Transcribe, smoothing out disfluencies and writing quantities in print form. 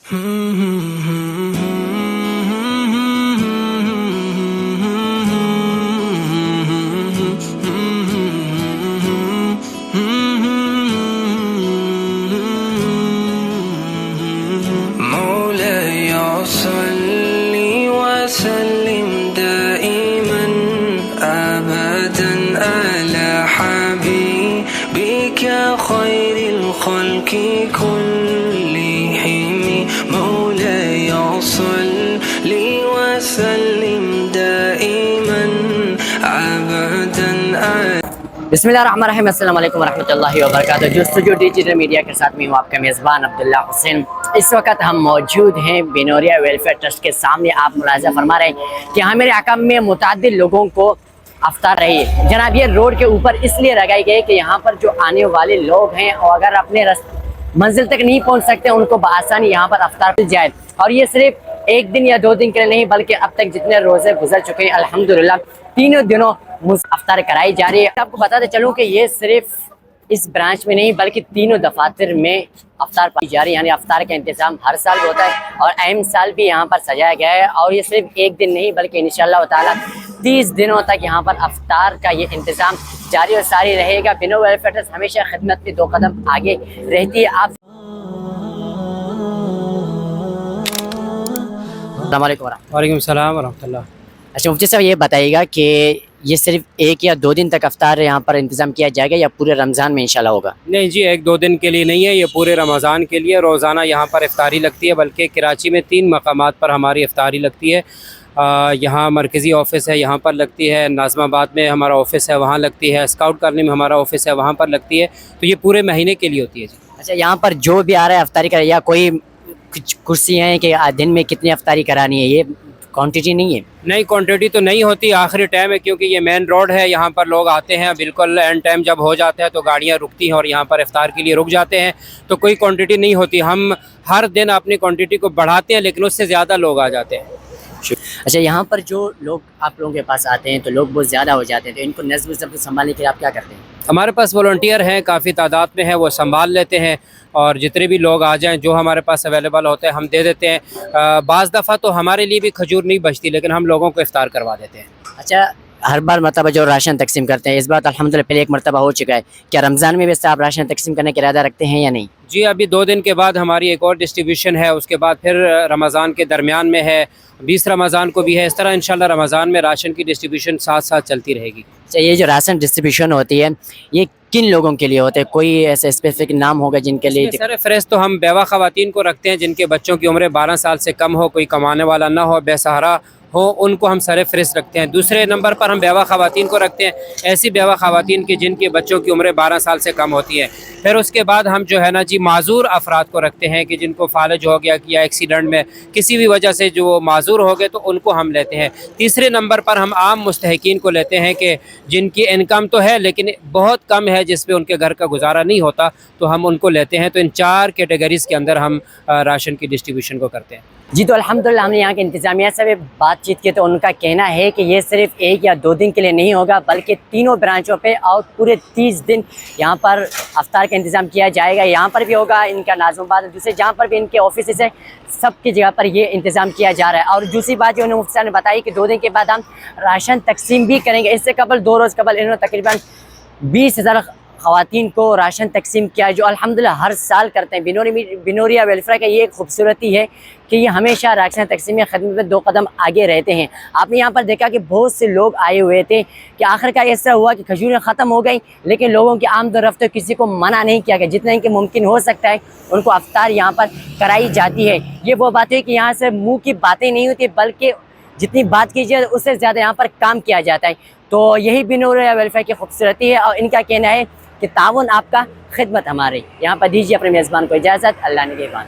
مولاي صل وسلم دائما أبدا على حبيبك خير الخلق كلهم مولاي صل وسلم دائما أبدا على बिस्मिल्लाहिर्रहमानिर्रहीम। अस्सलाम वालेकुम रहमतुल्लाहि व बरकातहू। जस्तुजू डिजिटल मीडिया के साथ मैं हूँ आपका मेज़बान अब्दुल्ला हुसैन। इस वक्त हम मौजूद हैं बिनोरिया वेलफेयर ट्रस्ट के सामने। आप मुलाज़ा फरमा रहे हैं कि हमारे अकाम में मुतअद्दिद लोगों को अफ्तार रही है। जनाब, ये रोड के ऊपर इसलिए लगाई गई कि यहाँ पर जो आने वाले लोग हैं और अगर अपने मंजिल तक नहीं पहुँच सकते उनको बआसानी यहाँ पर अफ्तार मिल जाए। और ये सिर्फ एक दिन या दो दिन के लिए नहीं, बल्कि अब तक जितने रोज़े गुजर चुके हैं अल्हम्दुलिल्लाह तीनों दिनों अफ्तार कराई जा रही है। आपको बताते चलूँ कि ये सिर्फ इस ब्रांच में नहीं बल्कि तीनों दफातर में अफ्तार पाई जा रही है। यानी अफ्तार का इंतज़ाम हर साल होता है और अहम साल भी यहाँ पर सजाया गया है। और ये सिर्फ एक दिन नहीं बल्कि इंशाअल्लाह ताला 30 दिनों तक यहाँ पर अफ्तार का ये इंतज़ाम जारी और सारी रहेगा। बिनो वेलफेयर ट्रस्ट हमेशा खिदमत में 2 कदम आगे रहती है। आप वालेकुम सलाम वरहमतुल्लाह। अच्छा मुफ्ती साहब, ये बताइएगा कि ये सिर्फ 1 या 2 दिन तक अफ्तार यहाँ पर इंतज़ाम किया जाएगा या पूरे रमज़ान में इंशाल्लाह होगा? नहीं जी, 1-2 दिन के लिए नहीं है, ये पूरे रमज़ान के लिए रोज़ाना यहाँ पर इफ्तारी लगती है। बल्कि कराची में 3 मकामात पर हमारी इफ्तारी लगती है। यहाँ मरकज़ी ऑफ़िस है, यहाँ पर लगती है। नाज़माबाद में हमारा ऑफ़िस है, वहाँ लगती है। स्काउट कॉलोनी में हमारा ऑफ़िस है, वहाँ पर लगती है। तो ये पूरे महीने के लिए होती है जी। अच्छा, यहाँ पर जो भी आ रहा है अफ्तारी कर, या कोई कुछ कुर्सियाँ हैं कि दिन में कितनी अफ्तारी करानी है, ये क्वांटिटी नहीं है? नहीं, क्वांटिटी तो नहीं होती, आखिरी टाइम है क्योंकि ये मेन रोड है। यहाँ पर लोग आते हैं, बिल्कुल एंड टाइम जब हो जाता है तो गाड़ियाँ रुकती हैं और यहाँ पर इफ्तार के लिए रुक जाते हैं। तो कोई क्वांटिटी नहीं होती। हम हर दिन अपनी क्वांटिटी को बढ़ाते हैं लेकिन उससे ज़्यादा लोग आ जाते हैं। अच्छा, यहाँ पर जो लोग आप लोगों के पास आते हैं तो लोग बहुत ज़्यादा हो जाते हैं, तो इनको नज़्म ज़ब्त संभालने के लिए आप क्या करते हैं? हमारे पास वॉलंटियर हैं, काफ़ी तादाद में है, वो संभाल लेते हैं और जितने भी लोग आ जाएं जो हमारे पास अवेलेबल होते हैं हम दे देते हैं। बाज़ दफ़ा तो हमारे लिए भी खजूर नहीं बचती लेकिन हम लोगों को इफ्तार करवा देते हैं। अच्छा, हर बार मतलब जो राशन तकसीम करते हैं, इस बार अल्हम्दुलिल्लाह पहले एक मरतबा हो चुका है, क्या रमज़ान में वैसे आप राशन तकसीम करने का इरादा रखते हैं या नहीं? जी, अभी 2 दिन के बाद हमारी एक और डिस्ट्रीब्यूशन है, उसके बाद फिर रमज़ान के दरमियान में है, 20 रमज़ान को भी है। इस तरह इंशाल्लाह रमज़ान में राशन की डिस्ट्रीब्यूशन साथ साथ चलती रहेगी। अच्छा, ये जो राशन डिस्ट्रीब्यूशन होती है ये किन लोगों के लिए होते हैं? कोई ऐसे स्पेसिफिक नाम होगा जिनके लिए? सर फहरिस्त तो हम बेवा ख़वातीन को रखते हैं जिनके बच्चों की उम्र 12 साल से कम हो, कोई कमाने वाला ना हो, बेसहारा हो, उनको हम सर फहरिस्त रखते हैं। दूसरे नंबर पर हम बेवा ख़वातीन को रखते हैं, ऐसी बेवा ख़वातीन की जिनके बच्चों की उम्र 12 साल से कम होती है। फिर उसके बाद हम जो है ना जी माजूर अफराद को रखते हैं कि जिनको फालज हो गया कि या एक्सीडेंट में किसी भी वजह से जो माजूर हो गए तो उनको हम लेते हैं। तीसरे नंबर पर हम आम मुस्तहिकीन को लेते हैं कि जिनकी इनकम तो है लेकिन बहुत कम है, जिस पे उनके घर का गुजारा नहीं होता, तो हम उनको लेते हैं। तो इन 4 कैटेगरीज़ के अंदर हम राशन की डिस्ट्रीब्यूशन को करते हैं। जी, तो अल्हम्दुलिल्लाह हमने यहाँ के इंतज़ामिया से बातचीत की तो उनका कहना है कि ये सिर्फ 1 या 2 दिन के लिए नहीं होगा बल्कि तीनों ब्रांचों पे और पूरे 30 दिन यहाँ पर अफ्तार का इंतज़ाम किया जाएगा। यहाँ पर भी होगा, इनका नाज़माबाद, दूसरे जहाँ पर भी इनके ऑफिस है, सबकी जगह पर ये इंतज़ाम किया जा रहा है। और दूसरी बात जो उन्होंने मुफ्ती साहब ने बताई कि 2 दिन के बाद हम राशन तकसीम भी करेंगे। इससे कबल 2 रोज़ कबल इन्होंने तकरीबन 20,000 ख़वातीन को राशन तकसीम किया है, जो अल्हम्दुलिल्लाह हर साल करते हैं। बिनोरिया वेलफेयर का ये एक खूबसूरती है कि ये हमेशा राशन तकसीम में खिदमत में 2 कदम आगे रहते हैं। आपने यहाँ पर देखा कि बहुत से लोग आए हुए थे कि आखिरकार ऐसा हुआ कि खजूरें ख़त्म हो गई लेकिन लोगों की आमद-ओ-रफ़्त तो किसी को मना नहीं किया गया, जितना कि मुमकिन हो सकता है उनको अफ्तार यहाँ पर कराई जाती है। ये वो बात है कि यहाँ से मुँह की बातें नहीं होती बल्कि जितनी बात की जाए उससे ज़्यादा यहाँ पर काम किया जाता है। तो यही बिनोरिया वेलफेयर की खूबसूरती है और इनका कहना है कि ताउन आपका, खिदमत हमारी। यहाँ पर दीजिए अपने मेज़बान को इजाज़त। अल्लाह निगहबान।